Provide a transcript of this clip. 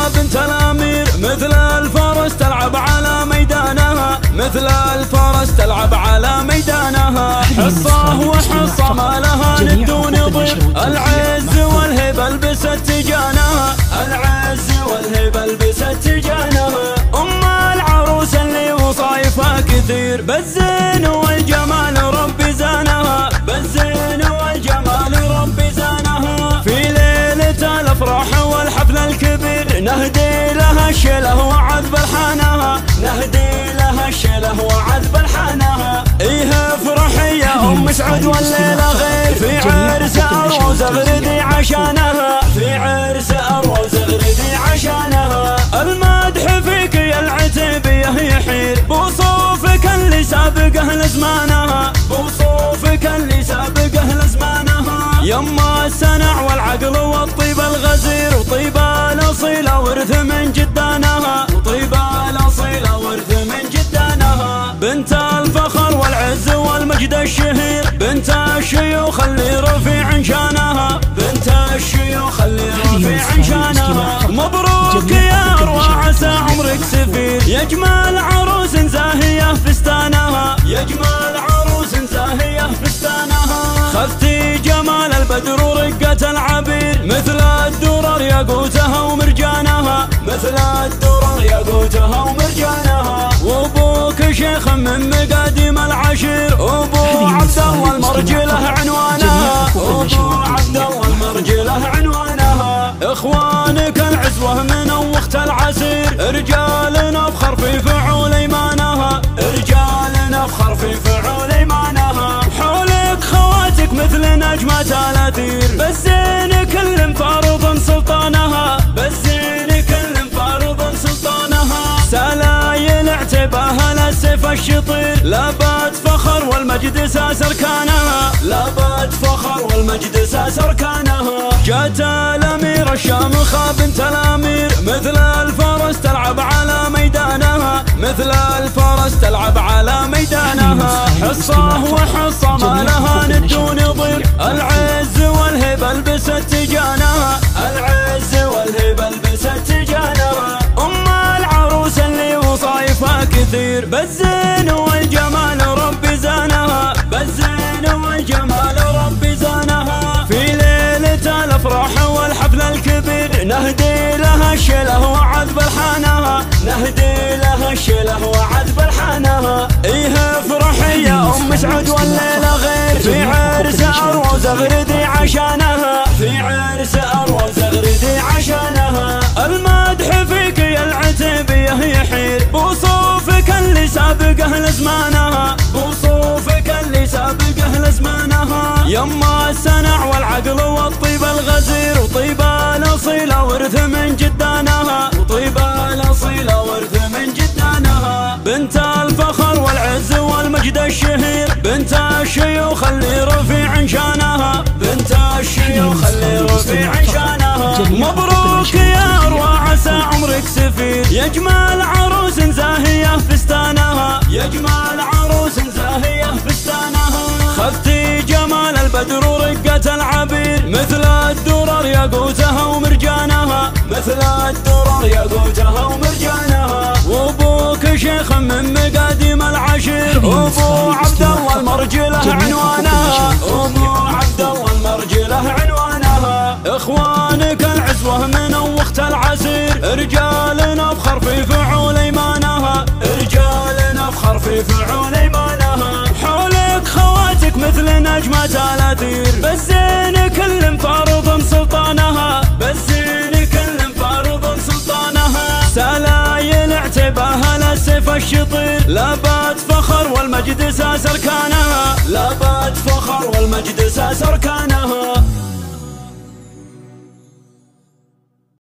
بنت الامير، مثل الفرس تلعب على ميدانها، مثل الفرس تلعب على ميدانها. حصه وحصه ما لها ند ونظير، العز والهبه لبست تجانها، العز والهبه لبست تجانها. ام العروس اللي وصايفها كثير، بالزين والجمال ربي زانها، بالزين والجمال ربي زانها. في ليلة الافراح والحفل الكبير، نهدي لها الشله وعذب الحانها، نهدي لها الشله وعذب الحانها. ايه افرحي يا ام سعد والليله غير، في عرس اروز اغردي عشانها، في عرس اروز اغردي عشانها. المدح فيك يا العتيبيه يحير، بوصوفك اللي سابقه لزمانها، بوصوفك اللي سابقه لزمانها. يما السنع والعقل والطيب الغزير، وطيب الاصيله ورث من جدانها، وطيب الاصيله ورث من جدانها. بنت الفخر والعز والمجد الشهير، بنت الشيوخ اللي رفيع شانها، بنت الشيوخ اللي رفيع شانها. مبروك يا اروى عسى عمرك سفير، يجمل عروس زاهيه فستانها، يجمل عروس زاهيه فستانها. خذتي جمال البدر ورقة العبير، مثل الدرر ياقوتها ومرجانها، مثل الدرر ياقوتها ومرجانها. وابوك شيخ من مقاديم العشير، ابو عبد الله المرجله عنوانها، ابو عبد الله المرجله عنوانها. اخوانك العزوه من وقت العسير، رجال نفخر في فعول ايمانها، رجال نفخر في فعول ايمانها. حولك خواتك مثل نجمة الاثير، بالزين كل فارض سلطانها، بالزين كل فارض سلطانها. سلايل اعتباها للسيف الشطير، لابات فخر والمجد ساس اركانها، لابات فخر والمجد ساس اركانها. جات الامير الشامخه بنت الامير، مثل الفرس تلعب على ميدانها، مثل الفرس تلعب على ميدانها. حصه وحصه ما لها ند ونظير، العز والهبه لبست تجانها، العز والهبه لبست تجانها. ام العروس اللي وصايفها كثير، بالزين والجمال ربي زانها، بالزين والجمال ربي زانها. في ليلة الافراح والحفل الكبير، نهدي لها الشله وعذب الحانها، نهدي لها الشله وعذب الحانها. ايه افرحي يا ام سعد والليله غير، في عرس اروز اغردي عشانها، في عرس اروز اغردي عشانها. المدح فيك يا العتيبيه يحير، بوصوفك اللي سابقه لزمانها، بوصوفك اللي سابقه لزمانها. يما السنع والعقل والطيب الغزير، وطيب الاصيله ورث من جدانها، وطيب الاصيله ورث من جدانها. بنت الفخر والعز والمجد الشهير، بنت الشيوخ اللي رفيع شانها، بنت الشيوخ اللي رفيع شانها. مبروك يا اروى عسى عمرك سفير، يجمل عروس زاهيه فستانها، يجمل عروس زاهيه فستانها. خذتي جمال البدر ورقة العبير، مثل الدرر ياقوتها ومرجانها، مثل الدرر ياقوتها ومرجانها. وابوك شيخ من مقاديم العشير، ابو عبد الله المرجله عنوانها، ابو عبد الله المرجله عنوانها. اخوانك العزوه من وقت العسير، رجال نفخر في فعول ايمانها، رجال نفخر في فعول ايمانها. حولك خواتك مثل نجمة الاثير، بالزين كل فارض سلطانها، بالزين كل فارض سلطانها. سلايل اعتباها للسيف الشطير، لابات فخر والمجد ساس اركانها، لابات فخر والمجد ساس اركانها.